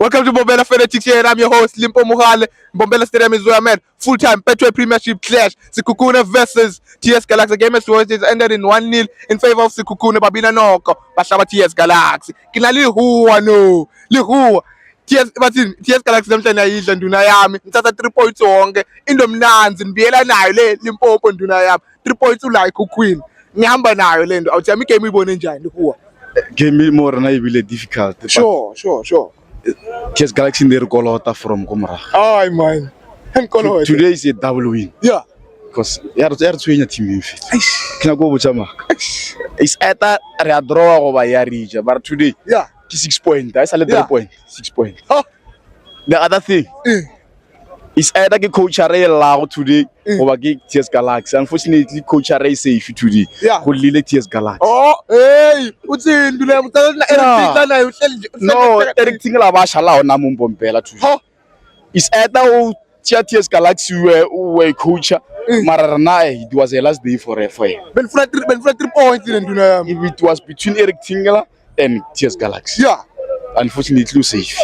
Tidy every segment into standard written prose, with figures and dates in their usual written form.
Welcome to Mbombela Fanatics here, and I'm your host, Limpo Mohale. Mbombela Stadium is where I'm at. Full-time Betway Premiership clash. Sekhukhune versus TS Galaxy. The game has ended in 1-0 in favor of Sekhukhune. Babina Noko, Bashaba TS Galaxy. Kina lihuwa no. Lihuwa. TS Galaxy namhlanje ayidla nduna yami. Ngithatha 3 points wonke. Indomnanzi ngibiyela nayo le Limpopo nduna yami. 3 points ula iKhukhwini. Ngihamba nayo le nto. Awuthi game ibone njani lihuwa? Game more na ibile difficult. Sure. TS Galaxy they kolota from Komara. Ay man. Today is a double win. Yeah. Because yar tswenya team in fit. Kina go botsa maka. It's either re draw go ba ya reach, but today yeah, 6 points. I said 3 points. 6 points. Oh. The other thing is either ke coach are allow today over ke TS Galaxy. Unfortunately coach are safe today. Yeah. Go lile TS Galaxy. Oh, hey, uthi ndule mutana Eric nayo uhleli. No, Eric Tingela ba shala ona mo Mbombela today. Is either TS Galaxy were coach mara na it was a last day for him. Ben 3 points in nduna yami. If it was between Eric Tingela and TS Galaxy. Yeah. Unfortunately safe.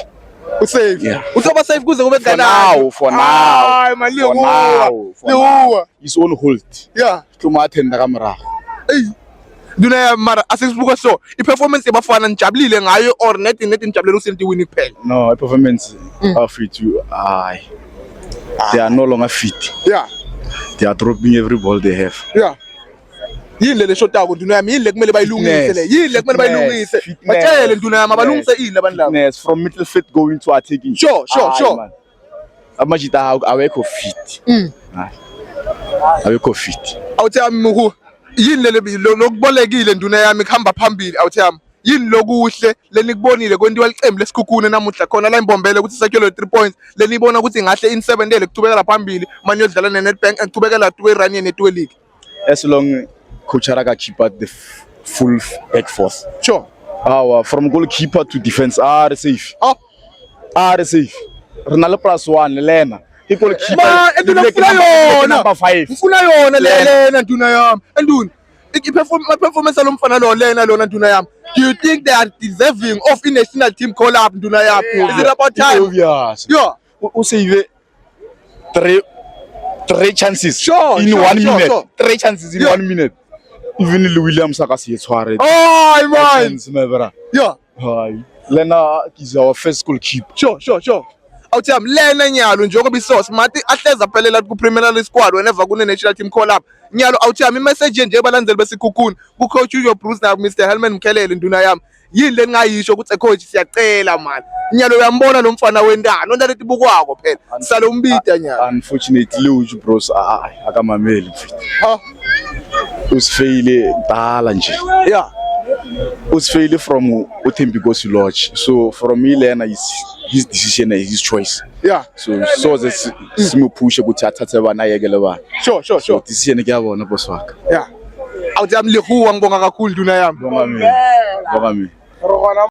Safe. Yeah. Uzoba safe kuze kube ngana. For now. Ay man lihuwa. It's on hold. Yeah. Hluma athenda kamara. Hey. Nduna yami mara asikubuka so. I-performance yabafana nijabulile ngayo or net nijabulela uSenti win kuphela. No, performance are fit to they are no longer fit. Yeah. They are dropping every ball they have. Yeah. Yini le shotako nduna yami yini le kumele bayilungise le. Yini le kumele bayilungise. Batshele nduna yami abalungise yini abantu laba. Fitness from midfield going to attacking. Sure. Amajita awekho fit. Awekho fit. Awuthi yami yini le lokubolekile nduna yami kuhamba phambili awuthi yami. Yini lokuhle lenikubonile kwentiwa licembu lesikhukhune namuhla khona la iMbombela ukuthi sakhele 3 points lenibona ukuthi ngahle in 7 dele kuthubekela phambili manje yodlala neNedbank kuthubekela tuwe run ne2 league. As long coach Araka keep at the full back force. Sure. From goalkeeper to defense are safe. Safe. Ronaldo +1 Lena. Equal keeper. Number 5. Ufuna yona Lena nduna yami. Anduni. Performance alomfana lo Lena lona nduna yami. Do you think they are deserving of a national team call up nduna yami? Is it about time? Obvious. Yeah. Who save 3 chances in 1 minute. Sure. 3 chances in 1 minute. Even Williams akasiyetshware. Oh man. Yeah. Lena is our first goalkeeper. Sure. Awuthi yami Lena Nyalo njengoba isource mathi ahleza phelela ku Premier League squad whenever kune national team call up. Nyalo awuthi yami message nje balandeli besikhukhuni ku coach uJoe Bruce na Mr Helman Mkhelele nduna yami. Yini lengayisho ukuthi coach siyacela man. Nyalo uyambona lo mfana wendana onta lethi bukwako phela. Salo umbida Nyalo. Unfortunately uJoe Bruce akamameli mfethu. Usifeyile dala nje. Yeah. Usifeyile from uThembi Nkosi Lodge. So from me Lena is his decision and his choice. Yeah. So this simupushe ukuthi athathe banayekele bani. Sure. Decision kuyabona boss wakhe. Yeah. Awuthi yami lihuwa ngibonga kakhulu nduna yami. Bonga mina.